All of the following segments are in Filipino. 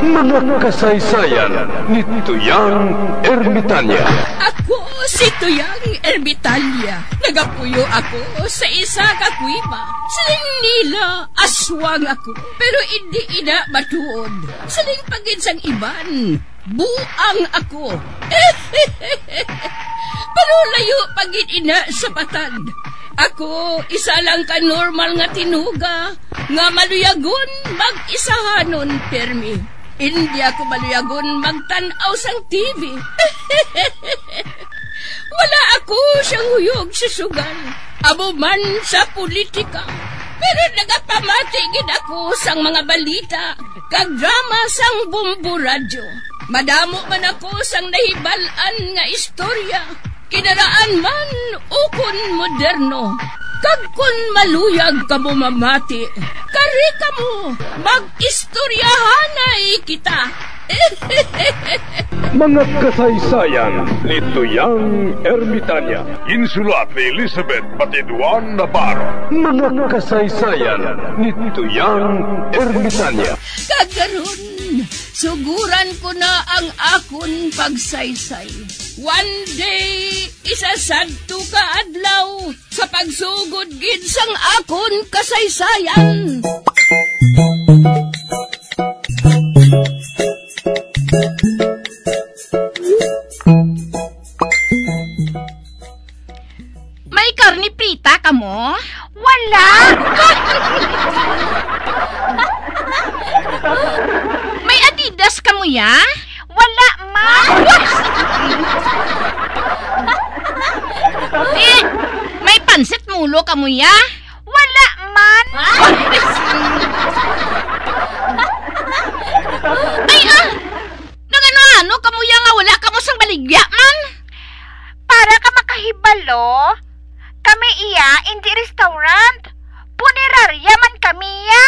Mga kasaysayan ni Tuyang Ermitanya. Ako si Tuyang Ermitanya. Nagapuyo ako sa isa ka kuiba. Siling nila, aswang ako. Pero hindi ina matuod. Siling pagin sang iban, buang ako. Pero layo pagin ina sa batad. Ako, isa lang ka normal nga tinuga, nga maluyagon mag-isahanon, permi. Hindi ako maluyagon magtanaw sang TV. Wala ako siyang huyog sa sugal, abo man sa politika. Pero nagapamatagin ako sang mga balita, kag drama sang Bumbu Radyo. Madamo man ako sang nahibalan nga istorya, kinaraan man ukon moderno. Kag kun maluyag ka mo mamati, kari ka mo, mag-istoryahanay kita. Mga kasaysayan ni Tuyang Ermitanya. Insulat ni Elizabeth Batiduan Navarro. Mga kasaysayan ni Tuyang Ermitanya. Kagaron, suguran ko na ang akon pagsaysay. One day, isasadto ka adlaw sa pagsugod gid sang akon kasaysayan. May karni prita ka mo? Wala! May Adidas ka mo ya? Wala, ma! May pansit mulo ka mo ya? Wala, man! Ay, nangano-ano ka mo ya nga wala ka mo sang baligya, man? Para ka makahibalo, kami iya hindi restaurant. Punerarya man kami ya.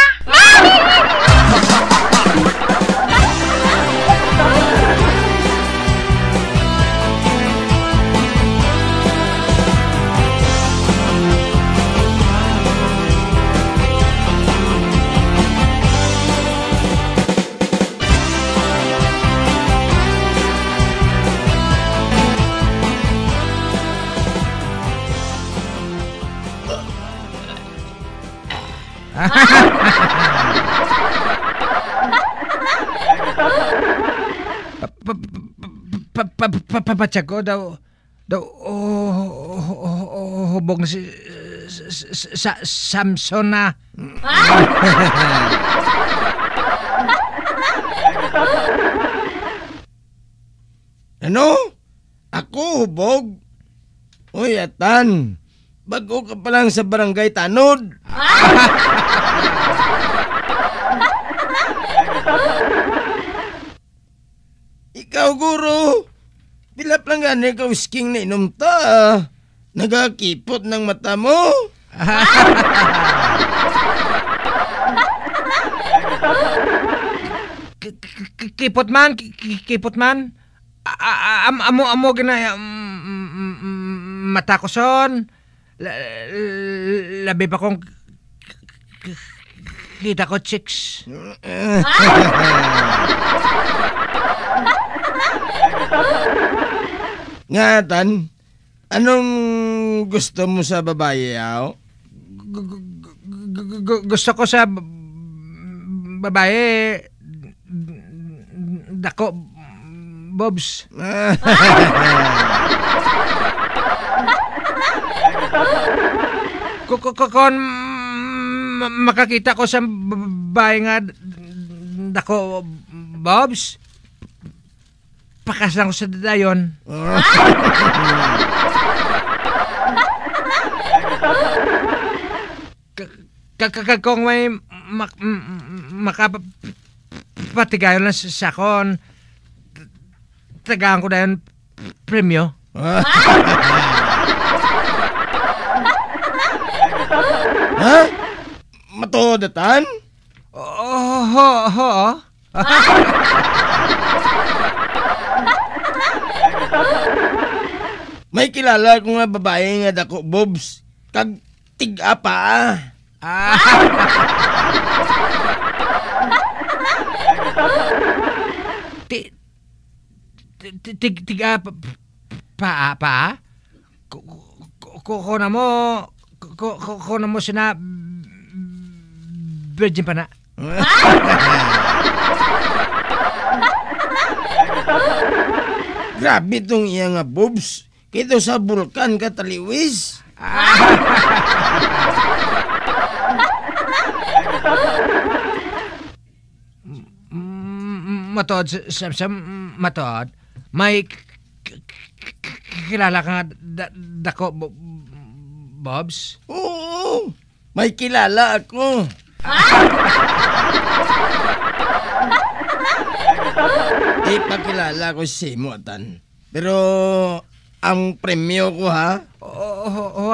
Papatsago daw hubog na si Samson na. Ano? Ako hubog? Uy, Atan, bago ka pa lang sa barangay Tanod. Ikaw, guro, pilap lang gani ka whisking na inom ta. Nagakipot ng mata mo. Kipot man. Amo gina mata ko son. Labi pa kong kita ko chicks. Ngatan, anong gusto mo sa babae, yaw? Gusto ko sa babae dako bobs. Kung makakita ko sa babae nga dako bobs, pakas lang ko sa dadayon. Kung may makapatigayon lang sa kon, tagaan ko na yun premyo. Ha? Matodatan? Oo. May kilala ko nga babae nga dako bobs. Kag tig-apa. Tiga pa? Kukunan mo sina virgin pa na. Grabe tong iya nga, Bobs. Kito sa bulkan ka taliwis. Matod, matod. May kilala ka nga dako, Bobs? Oo, may kilala ako. Ipakilala ko si Motan. Pero ang premyo ko, ha? Oo.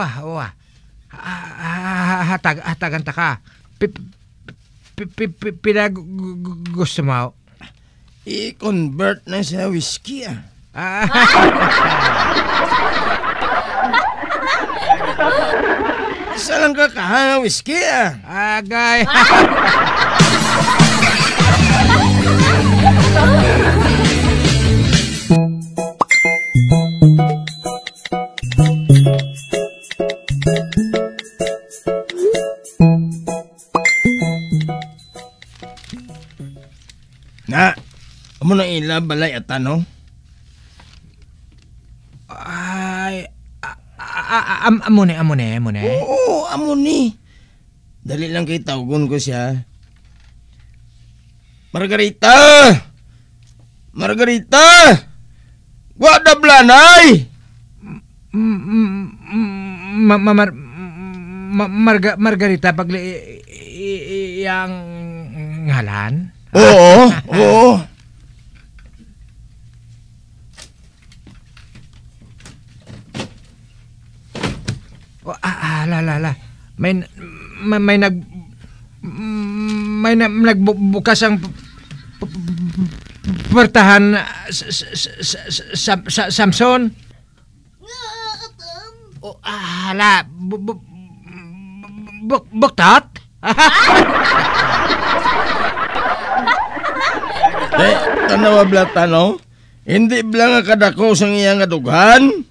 Hatagan ta ka. Pinag gusto mo? I-convert na sa whiskey, ah. Isa lang kakahang whiskey, ah. Agay. Na, amo na ila balay at ano? Ay, amone. Oo, amo ni. Dali lang kay tawgon ko siya. Margarita! Wada blanay! Margarita pagli yang ngalan? Oo. La. May nagbukas ang puwertahan Samson. Buktat? Tanawa bla tano? Hindi bla nga kadako sang iyang adughan?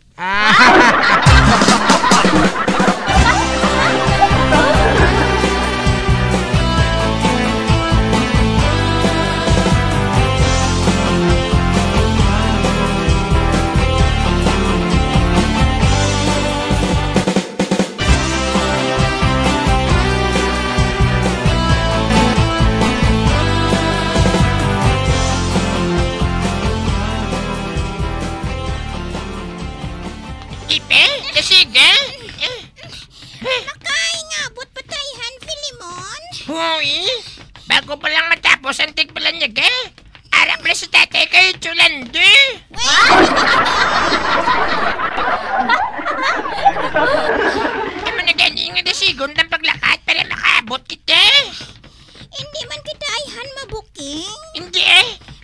Bago pa lang matapos ang tigpalanyaga. Arap na sa tatay kayo tsulando. Naman na gani nga dasigon ng paglakad para makaabot kita. Hindi man kita ayhan mabuking. Hindi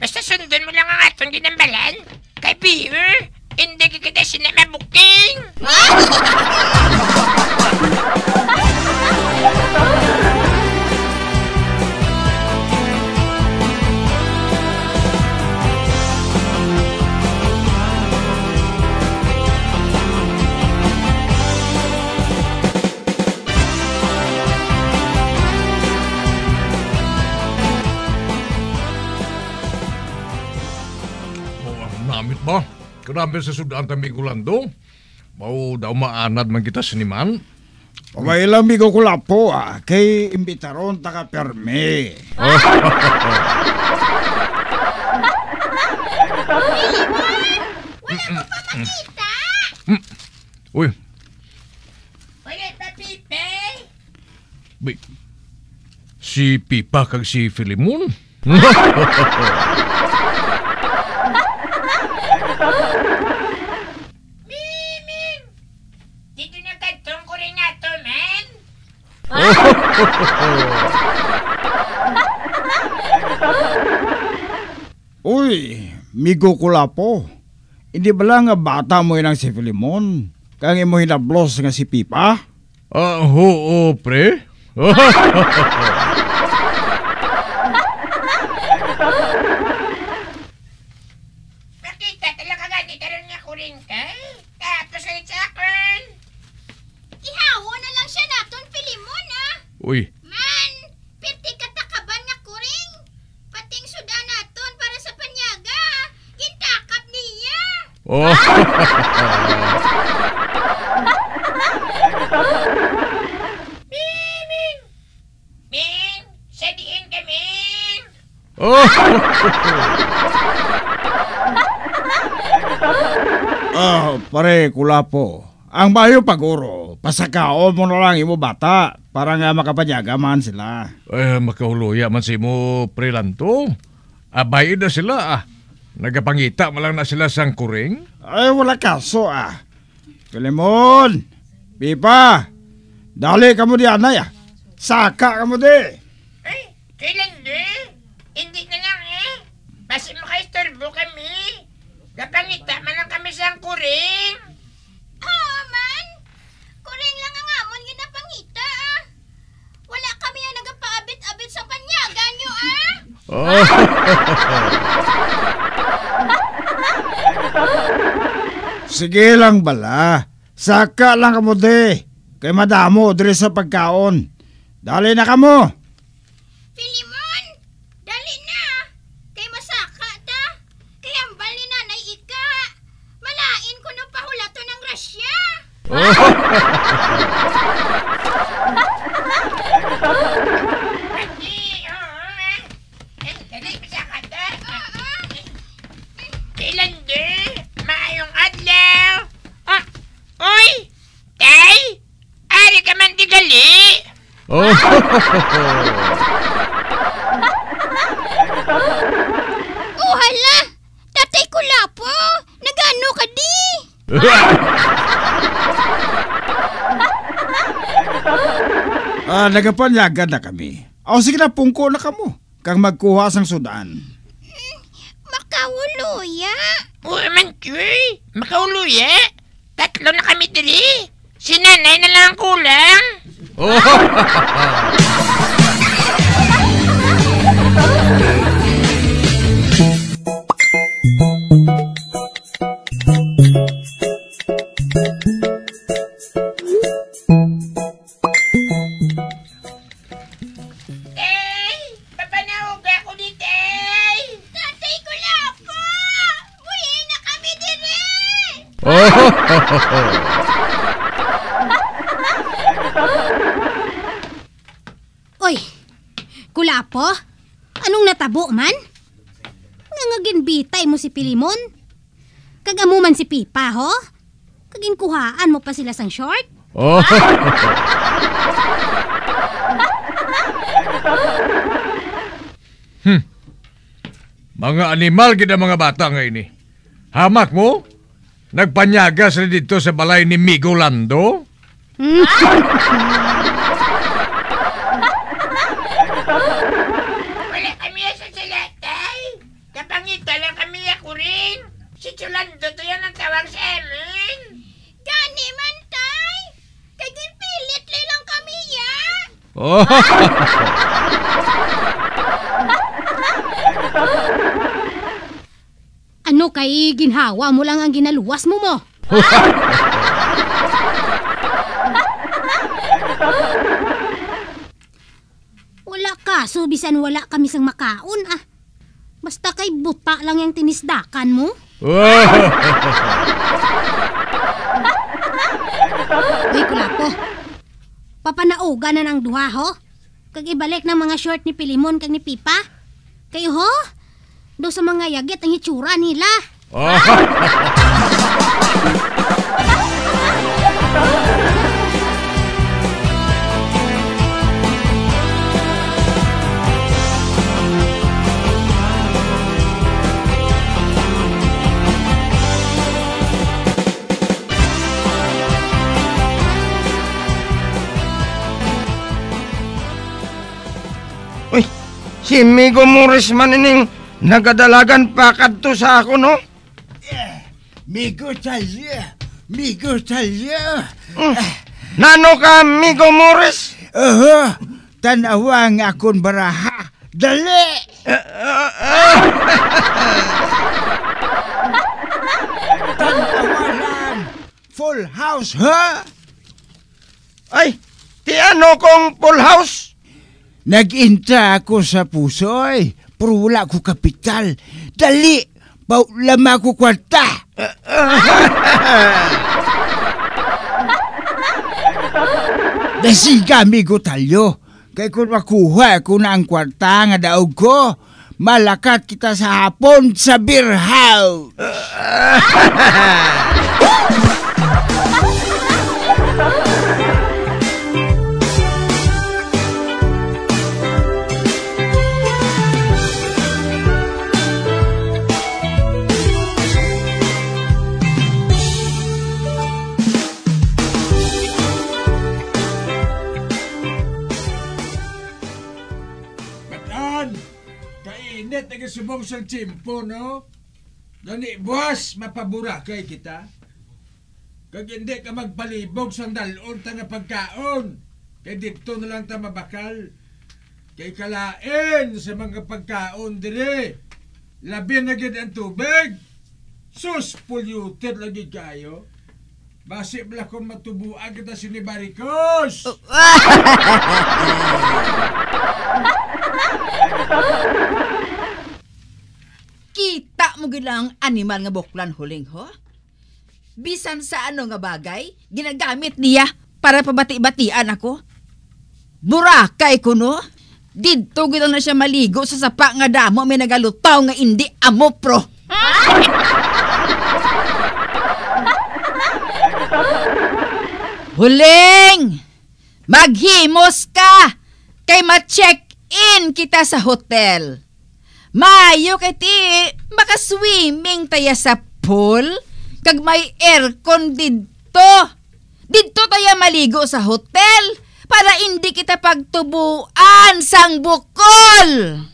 basta sundon mo lang ang atong ginambalan. Kay Beaver, hindi kita sina mabuking. Namit ba? Karami sa sudan tami kulando. Mau daw maanad man kita siniman. Pagay lang bigo ko lapo kay imbitaron taka perme. Uy. Wala pa, Pipe? Si Pipa kag si Filimon? Miming! Dito na katong ko rin nga to, man. Uy, migo ko lapo. Hindi ba lang nga bata mo yun ang si Filimon? Kaya mo hinablos nga si Pipa? Oo, pre. Uy, Man, perti katakaban nga kuring. Pating sudan naton para sa panyaga. Gintakap niya. oh. Ming, sadiin kami. Oh. Pare, Kulapo. Ang bayo paguro, pasakaon mo na lang imo bata para nga makapanyaga man sila. Makahuluya man si mo prelanto. Abay na sila Nagapangita malang na sila sang kuring. Ay, wala kaso Filimon, Pipa, dali kamu di anay Saka kamu di. Ay, kailan di? Hindi na lang Basi makaistorbo kami. Kapangita man lang kami sa kuring. Man. Kuring lang ang amon ginapangita Wala kami ang nagapaabit-abit sa panyaga nyo Oh. Sige lang bala. Saka lang kamu di. Kay madamo diri sa pagkaon. Dali na kamo. Filimon, dali na. Kay masaka ta. Kay ambal ni Nanay Ika. Malain ko nung pahulato ng grasya. Dali, masaka ta. Kailan di? Maayong adlaw. Oy! Tay! Ari ka man di gali. Oh. Hala! Tatay Kulapo! Nagano ka di? Nagapanyaga na kami. Sige na, pungko na kamo. Kang magkuha sang sudan. Makahuluya? Oo man, Chuy. Makahuluya? Tatlo na kami dali. Si Nanay na lang kulang. Oh. Papanahuga ko ni Tay. Tatay Kulapo! Buhay na kami dire! Oy, Kulapo? Anong natabo man? Nangaginbitay mo si Pilimon? Kagamo man si Pipa, ho? Kaginkuhaan mo pa sila sang short? Oh. Mga animal gid ang mga bata ngayon Hamak mo? Nagpanyaga sila dito sa balay ni Migo Lando? Wala kami sa salatay. Kapangita lang kami ako rin. Si Chulando to yan ang tawag sa amin. Gani man, Tay. Kagipilit lang kami ya. Oh. Ano kay ginhawa mo lang ang ginaluwas mo mo? Wala ka, so bisan wala kami sang makaon Basta kay buta lang yung tinisdakan mo. Uy, Kulapo. Papanauga na ng duha, ho? Kag ibalik ng mga short ni Pilimon kag ni Pipa. Kayo, ho? Do sa mga yagit ang itsura nila. Uy, si Migo Morris man ining nagadalagan pa kadto sa ako, no? Migo talya! Migo talya! Nano ka, Migo Morris? Tanawang akon baraha! Dali! Tanawalan! Full house, ha? Ay, tiya! plano kong full house? Nag-inta ako sa pusoy, pero wala ko kapital. Dali, lama ko kwarta. Nasigami ko talyo. Kaya kung makuha ko na ang kwarta nga daog ko, malakat kita sa hapon sa beer house. Kainit ang subong sa tsimpo, no? Gani, buwas, mapabura kay kita. Kag hindi ka magpalibog sa dalon ta nga pagkaon. Kay dito na lang ta mabakal. Kay kalain sa mga pagkaon dire. Labi na gid ang tubig. Sus, polluted lagi kayo. Basi bala kung matubuan kita sinibarikos. Kita mo gilang animal nga buklan huling, ho? Bisan sa ano nga bagay, ginagamit niya para pabati-batian ako. Burakay ko, no? Dito gilang na siya maligo sa sapa nga damo may nagalutaw nga indi amopro. Huling! Maghimos ka! Kay ma-check-in kita sa hotel. Mayo kay ti, makaswimming taya sa pool, kag may aircon dito. Dito taya maligo sa hotel, para hindi kita pagtubuan sang bukol.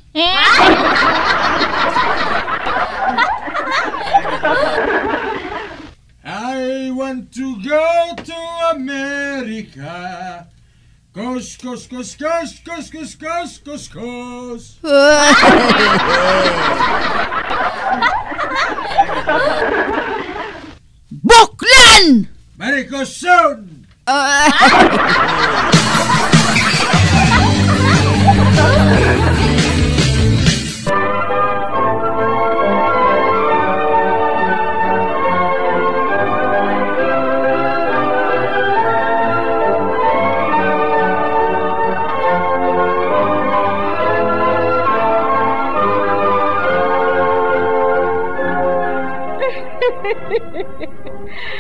I want to go to America. Kos, kos, kos, kos, kos, kos, kos, kos, kos. Buklan! Marikoson!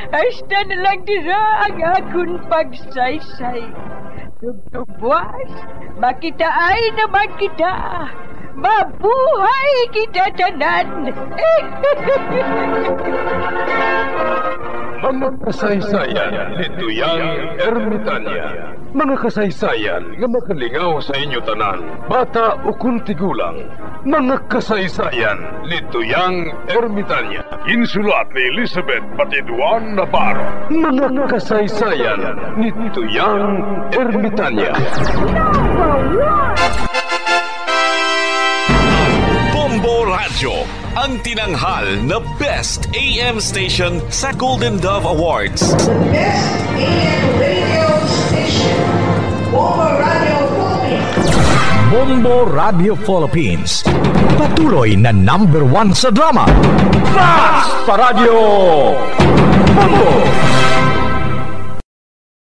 Hasta na lang dira ang akong pagsaysay. Tugtugwas, makitaan naman kita. Mabuhay kita tanan. Mga kasaysayan ni Tuyang Ermitanya. Mga kasaysayan nga makalingaw sa inyo tanan, bata o kuntigulang. Mga kasaysayan ni Tuyang Ermitanya. Insulat ni Elizabeth Batiduan Navarro. Mga kasaysayan ni Tuyang Ermitanya. Bombo Radio, ang tinanghal na Best AM Station sa Golden Dove Awards. The Best AM Radio Station, Bombo Radio Philippines. Bombo Radio Philippines, patuloy na #1 sa drama. Fast Paradio! Bombo!